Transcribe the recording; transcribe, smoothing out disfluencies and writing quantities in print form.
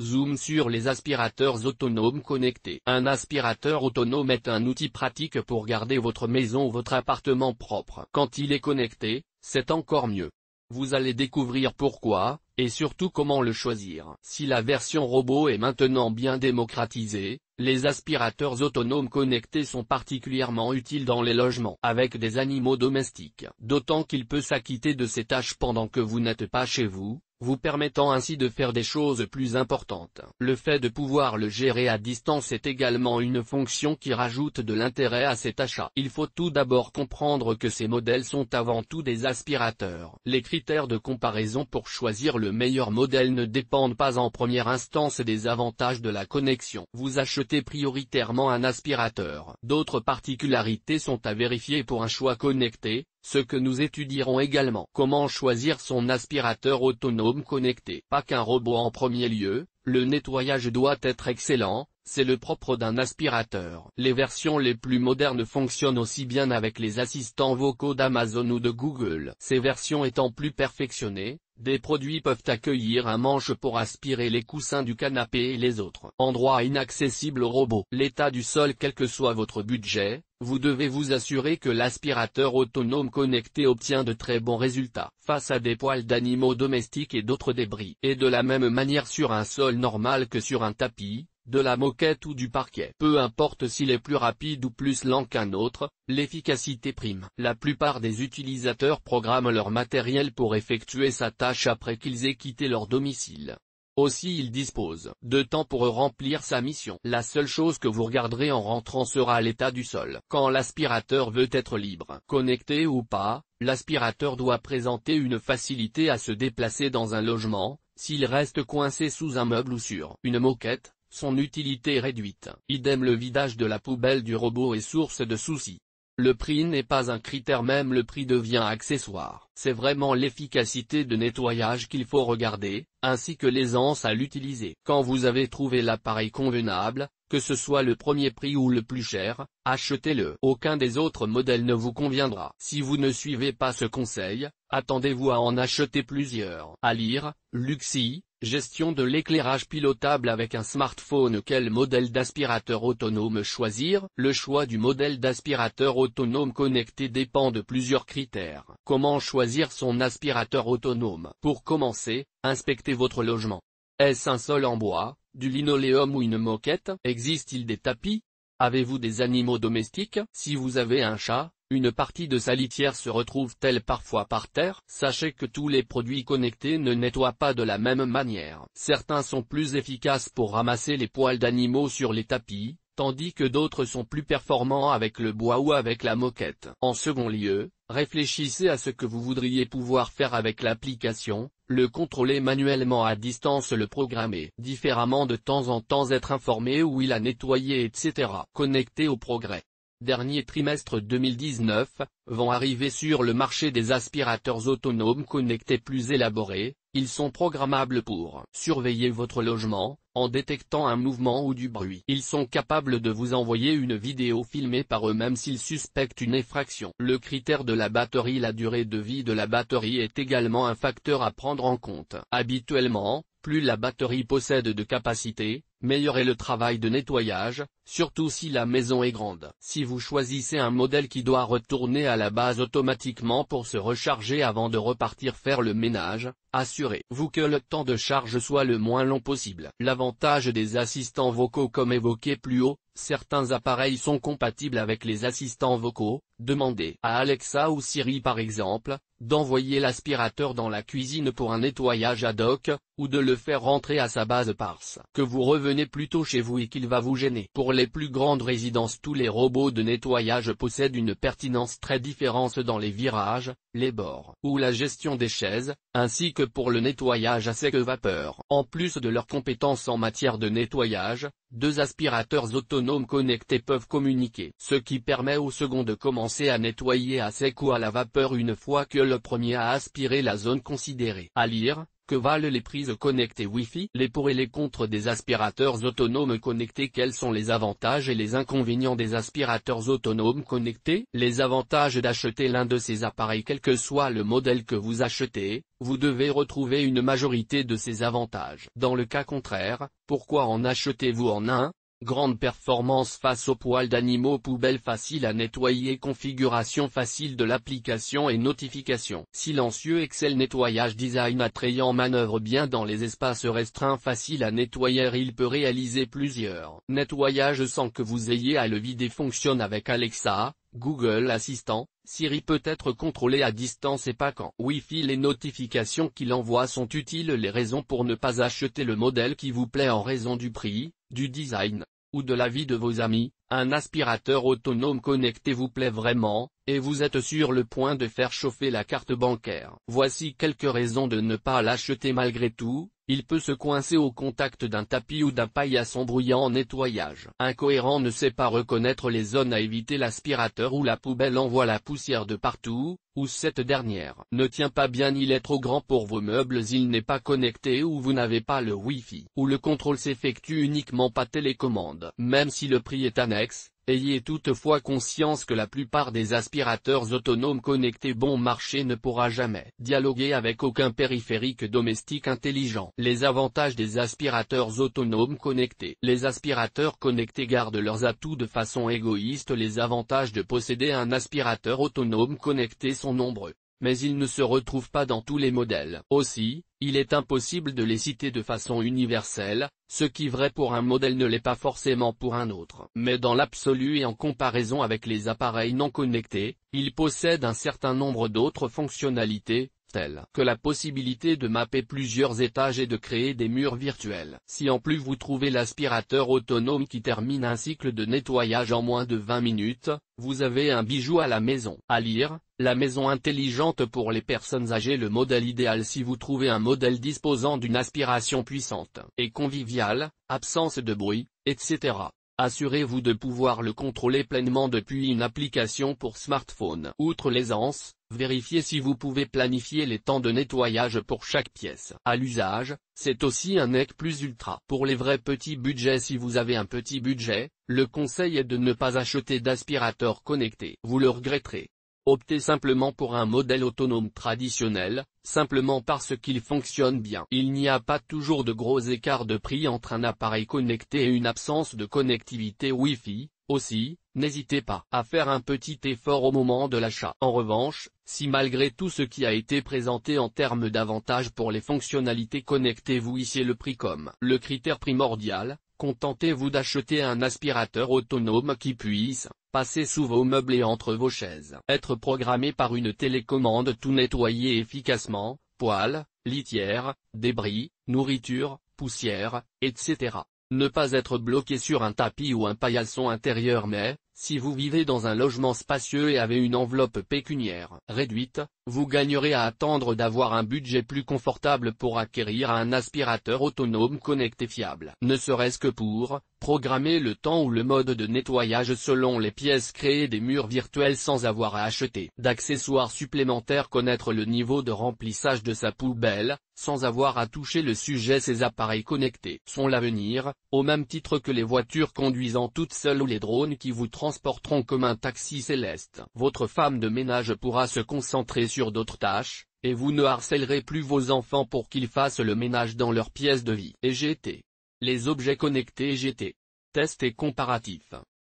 Zoom sur les aspirateurs autonomes connectés. Un aspirateur autonome est un outil pratique pour garder votre maison ou votre appartement propre. Quand il est connecté, c'est encore mieux. Vous allez découvrir pourquoi, et surtout comment le choisir. Si la version robot est maintenant bien démocratisée, les aspirateurs autonomes connectés sont particulièrement utiles dans les logements avec des animaux domestiques. D'autant qu'il peut s'acquitter de ces tâches pendant que vous n'êtes pas chez vous, vous permettant ainsi de faire des choses plus importantes. Le fait de pouvoir le gérer à distance est également une fonction qui rajoute de l'intérêt à cet achat. Il faut tout d'abord comprendre que ces modèles sont avant tout des aspirateurs. Les critères de comparaison pour choisir le meilleur modèle ne dépendent pas en première instance des avantages de la connexion. Vous achetez prioritairement un aspirateur. D'autres particularités sont à vérifier pour un choix connecté, ce que nous étudierons également. Comment choisir son aspirateur autonome connecté? Pas qu'un robot en premier lieu, le nettoyage doit être excellent, c'est le propre d'un aspirateur. Les versions les plus modernes fonctionnent aussi bien avec les assistants vocaux d'Amazon ou de Google. Ces versions étant plus perfectionnées, des produits peuvent accueillir un manche pour aspirer les coussins du canapé et les autres endroits inaccessibles au robot. L'état du sol. Quel que soit votre budget, vous devez vous assurer que l'aspirateur autonome connecté obtient de très bons résultats face à des poils d'animaux domestiques et d'autres débris. Et de la même manière sur un sol normal que sur un tapis, de la moquette ou du parquet. Peu importe s'il est plus rapide ou plus lent qu'un autre, l'efficacité prime. La plupart des utilisateurs programment leur matériel pour effectuer sa tâche après qu'ils aient quitté leur domicile. Aussi il dispose de temps pour remplir sa mission. La seule chose que vous regarderez en rentrant sera l'état du sol. Quand l'aspirateur veut être libre, connecté ou pas, l'aspirateur doit présenter une facilité à se déplacer dans un logement. S'il reste coincé sous un meuble ou sur une moquette, son utilité est réduite. Idem, le vidage de la poubelle du robot est source de soucis. Le prix n'est pas un critère, même le prix devient accessoire. C'est vraiment l'efficacité de nettoyage qu'il faut regarder, ainsi que l'aisance à l'utiliser. Quand vous avez trouvé l'appareil convenable, que ce soit le premier prix ou le plus cher, achetez-le. Aucun des autres modèles ne vous conviendra. Si vous ne suivez pas ce conseil, attendez-vous à en acheter plusieurs. À lire, Luxi, gestion de l'éclairage pilotable avec un smartphone. Quel modèle d'aspirateur autonome choisir? Le choix du modèle d'aspirateur autonome connecté dépend de plusieurs critères. Comment choisir son aspirateur autonome? Pour commencer, inspectez votre logement. Est-ce un sol en bois, du linoléum ou une moquette? Existe-t-il des tapis? Avez-vous des animaux domestiques? Si vous avez un chat, une partie de sa litière se retrouve-t-elle parfois par terre? Sachez que tous les produits connectés ne nettoient pas de la même manière. Certains sont plus efficaces pour ramasser les poils d'animaux sur les tapis, tandis que d'autres sont plus performants avec le bois ou avec la moquette. En second lieu, réfléchissez à ce que vous voudriez pouvoir faire avec l'application, le contrôler manuellement à distance, le programmer différemment de temps en temps, être informé où il a nettoyé, etc. Connecté au progrès. Dernier trimestre 2019, vont arriver sur le marché des aspirateurs autonomes connectés plus élaborés. Ils sont programmables pour surveiller votre logement, en détectant un mouvement ou du bruit. Ils sont capables de vous envoyer une vidéo filmée par eux-mêmes s'ils suspectent une effraction. Le critère de la batterie. La durée de vie de la batterie est également un facteur à prendre en compte. Habituellement, plus la batterie possède de capacité, meilleur est le travail de nettoyage, surtout si la maison est grande. Si vous choisissez un modèle qui doit retourner à la base automatiquement pour se recharger avant de repartir faire le ménage, assurez-vous que le temps de charge soit le moins long possible. L'avantage des assistants vocaux. Comme évoqué plus haut, certains appareils sont compatibles avec les assistants vocaux. Demandez à Alexa ou Siri par exemple, d'envoyer l'aspirateur dans la cuisine pour un nettoyage ad hoc, ou de le faire rentrer à sa base parce que vous revenez plus tôt chez vous et qu'il va vous gêner. Pour les plus grandes résidences, tous les robots de nettoyage possèdent une pertinence très différente dans les virages, les bords ou la gestion des chaises, ainsi que pour le nettoyage à sec vapeur. En plus de leurs compétences en matière de nettoyage, deux aspirateurs autonomes connectés peuvent communiquer, ce qui permet au second de commencer à nettoyer à sec ou à la vapeur une fois que le premier a aspiré la zone considérée. À lire, Que valent les prises connectées Wi-Fi? Les pour et les contre des aspirateurs autonomes connectés. Quels sont les avantages et les inconvénients des aspirateurs autonomes connectés? Les avantages d'acheter l'un de ces appareils. Quel que soit le modèle que vous achetez, vous devez retrouver une majorité de ces avantages. Dans le cas contraire, pourquoi en achetez-vous en un? Grande performance face aux poils d'animaux, poubelle facile à nettoyer, configuration facile de l'application et notification. Silencieux, Excel, nettoyage, design attrayant, manœuvre bien dans les espaces restreints, facile à nettoyer, il peut réaliser plusieurs nettoyages sans que vous ayez à le vider, fonctionne avec Alexa, Google Assistant, Siri, peut être contrôlé à distance et pas qu'en Wi-Fi. Les notifications qu'il envoie sont utiles. Les raisons pour ne pas acheter le modèle qui vous plaît en raison du prix, du design, ou de l'avis de vos amis. Un aspirateur autonome connecté vous plaît vraiment, et vous êtes sur le point de faire chauffer la carte bancaire. Voici quelques raisons de ne pas l'acheter malgré tout. Il peut se coincer au contact d'un tapis ou d'un paillasson bruyant en nettoyage. Incohérent, ne sait pas reconnaître les zones à éviter. L'aspirateur ou la poubelle envoie la poussière de partout, ou cette dernière ne tient pas bien, il est trop grand pour vos meubles, il n'est pas connecté ou vous n'avez pas le Wi-Fi, ou le contrôle s'effectue uniquement par télécommande. Même si le prix est annexe, ayez toutefois conscience que la plupart des aspirateurs autonomes connectés bon marché ne pourra jamais dialoguer avec aucun périphérique domestique intelligent. Les avantages des aspirateurs autonomes connectés. Les aspirateurs connectés gardent leurs atouts de façon égoïste. Les avantages de posséder un aspirateur autonome connecté sont nombreux, mais ils ne se retrouvent pas dans tous les modèles. Aussi, il est impossible de les citer de façon universelle. Ce qui est vrai pour un modèle ne l'est pas forcément pour un autre. Mais dans l'absolu et en comparaison avec les appareils non connectés, ils possèdent un certain nombre d'autres fonctionnalités, telles que la possibilité de mapper plusieurs étages et de créer des murs virtuels. Si en plus vous trouvez l'aspirateur autonome qui termine un cycle de nettoyage en moins de 20 minutes, vous avez un bijou à la maison. À lire, la maison intelligente pour les personnes âgées. Le modèle idéal si vous trouvez un modèle disposant d'une aspiration puissante et conviviale, absence de bruit, etc. Assurez-vous de pouvoir le contrôler pleinement depuis une application pour smartphone. Outre l'aisance, vérifiez si vous pouvez planifier les temps de nettoyage pour chaque pièce. À l'usage, c'est aussi un NEC plus ultra. Pour les vrais petits budgets, si vous avez un petit budget, le conseil est de ne pas acheter d'aspirateur connecté. Vous le regretterez. Optez simplement pour un modèle autonome traditionnel, simplement parce qu'il fonctionne bien. Il n'y a pas toujours de gros écarts de prix entre un appareil connecté et une absence de connectivité Wi-Fi. Aussi, n'hésitez pas à faire un petit effort au moment de l'achat. En revanche, si malgré tout ce qui a été présenté en termes d'avantages pour les fonctionnalités connectées vous hissez le prix comme le critère primordial, contentez-vous d'acheter un aspirateur autonome qui puisse passer sous vos meubles et entre vos chaises. Être programmé par une télécommande, tout nettoyer efficacement, poils, litière, débris, nourriture, poussière, etc. Ne pas être bloqué sur un tapis ou un paillasson intérieur. Mais, si vous vivez dans un logement spacieux et avez une enveloppe pécuniaire réduite, vous gagnerez à attendre d'avoir un budget plus confortable pour acquérir un aspirateur autonome connecté fiable. Ne serait-ce que pour programmer le temps ou le mode de nettoyage selon les pièces, créer des murs virtuels sans avoir à acheter d'accessoires supplémentaires, connaître le niveau de remplissage de sa poubelle, sans avoir à toucher le sujet. Ces appareils connectés sont l'avenir, au même titre que les voitures conduisant toutes seules ou les drones qui vous transporteront comme un taxi céleste. Votre femme de ménage pourra se concentrer sur d'autres tâches, et vous ne harcèlerez plus vos enfants pour qu'ils fassent le ménage dans leur pièce de vie. EGT. Les objets connectés EGT. Test et comparatif.